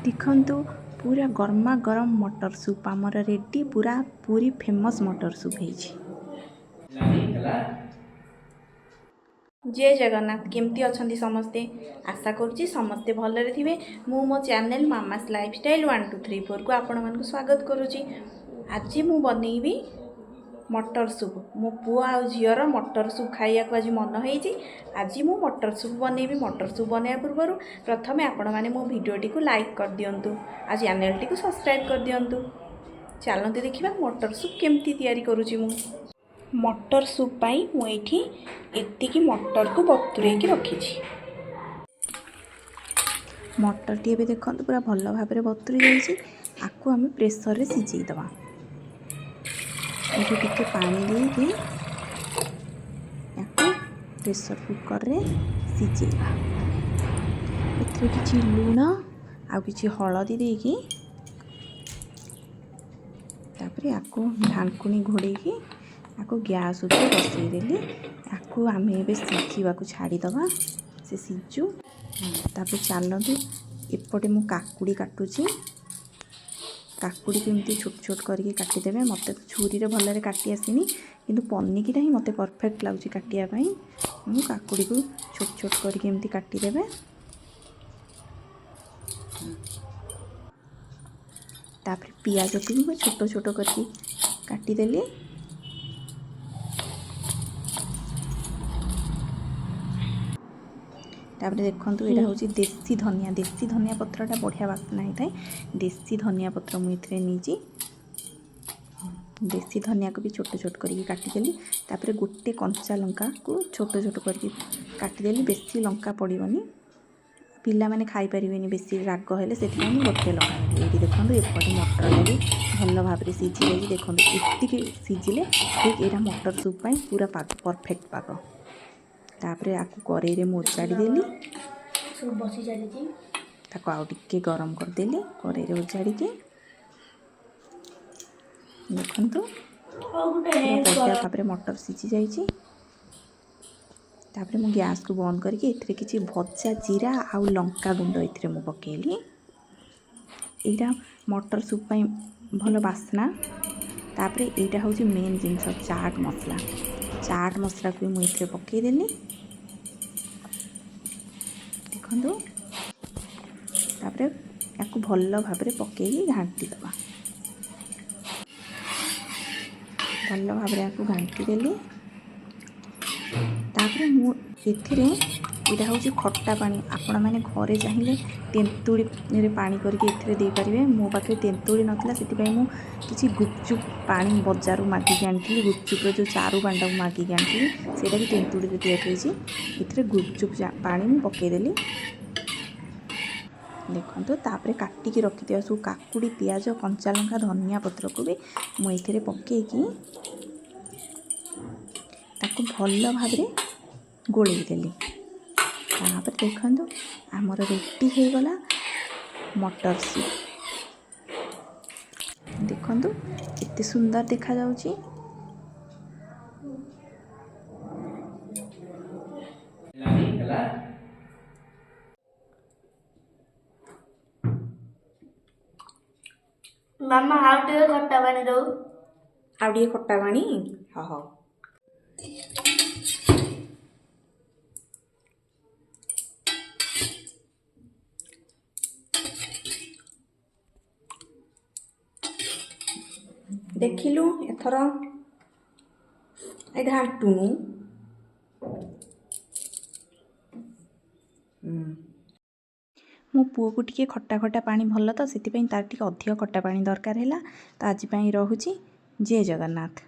देखंतु पूरा गर्मा गरम मटर सूप आमर रेडी पूरा पूरी फेमस मटर सूप है। जय जगन्नाथ केमती अच्छा समस्ते आशा करुँची समस्ते भलरे थे। मु मो चैनल मामास लाइफस्टाइल 1234 को आपण मानक स्वागत करुँची। आज मु बनैबी मटर सूप। मो पुआ आ झीर मटर सूप खाइया को आज मन होइछि। आज मु मटर सूप बनैबी। मटर सूप बनैया पूर्व प्रथमे आपण माने मो वीडियोटी को लाइक कर दियंतु आ चैनल टी को सब्सक्राइब कर दियंतु। चलते देखिबा मटर सूप केमती तैयारी करुँची। मु मटर सूप पाई मु एठी एतिकी मटर को बतुरे की रखिछि। मटर टी एबे देखंतु पूरा भल भाबरे बतुरी जाइछि। आकु आमे प्रेशर रे सिझेई दबा। एठी टिके पानी देकी याकु प्रेशर कुकर रे सिझेइबा। एथिरे किछि लूण आ किछि हळदी देकी तापर याकु ढांकुनी घोड़ेकी याकु गैस ऊपर बसई देली। याकु आमे एबे सिझीबा को छाड़ी दबा से सिझू। तापर चलतु एपटे मु काकुड़ी काटुची। काकुड़ी केमती छोट छोट करके काटिदेवे। मत तो छुरी रे भल काटी आसीनी किंतु पनिकी ही मत परफेक्ट लगुच काटियापाई। मु काकुड़ी को छोट छोट करके एमती काटिदेवे। तापर पियाज को भी छोट छोट करके काटिदेली। तापर देखंतु एटा होची देसी धनिया पत्रटा बढ़िया बास्ना होता है। देसी धनिया पत्र मुझे नीची। देसी धनिया को भी छोट छोट करके काटिदेली। तापर गोटे कंचा लंका को छोट छोट करके काटिदेली। बेसी लंका पड़ोनी पिला माने खाई परिवेनी बेसी राग हेले से गोटे लंका। ये देखो एपटे मटर भी भल भाव में सीझी जाइए। देखो एतिक सीझिले ठीक यहाँ मटर सूप पूरा पाग परफेक्ट पाग। तापर आपको कड़े रे ओजाड़ी देली। ताको आउ टिके गरम कर देली कड़े रे ओजाड़ी के। देखंतु बढ़िया भाव में मटर सीझी जाइए। तापर मु गैस को बंद करके एथिरे किछि भजा जीरा आउ लंका गुंड एथिरे मु पकेली। एटा मटर सूप पई भल बास्ना। तापर एटा होची मेन जिनस चाट मसला। चाट मसला को मु एथिरे पके देली। देखंतु तापर याकु भल भाव में पकेई घांटी दबा। भल भाव में याकु घांटी देली। तापर मु एथिरे एटा होची खट्टा पानी। आपण माने घरे चाहिए तेंतुड़ी रे पानी करके एथिरे दे परिवे। मो पाखे तेंतुड़ी नथला सेति पई मु किछि गुपचुप पानी बजारू मागिक आनिथिली। गुपचुप रो जो चारू बांडा मागिक आनिथिली सेटा भी तेंतुड़ी रे तैयार होईछि। एथिरे गुपचुप पानी मु पके देली। देखंतु तापर काटी के रखि दिया सु काकुड़ी पियाज कंचा लंका धनिया पत्र को भी मु एथिरे पकेकी ताको भल भाव में गोले देली। तापर देखंतु आमर रेडी हो गला मटर सूप। देखंतु केते सुंदर देखा जाउची। मामा आउ टिके खट्टा पानी दो। आउ टिके खट्टा पानी हा हा। देखिलु एथर ए घाटुनु। मो पुओ को टिके खट्टा खट्टा पानी भल तो से तार टिके अधिक खट्टा पानी दरकार है। तो आज रहुची। जय जगन्नाथ।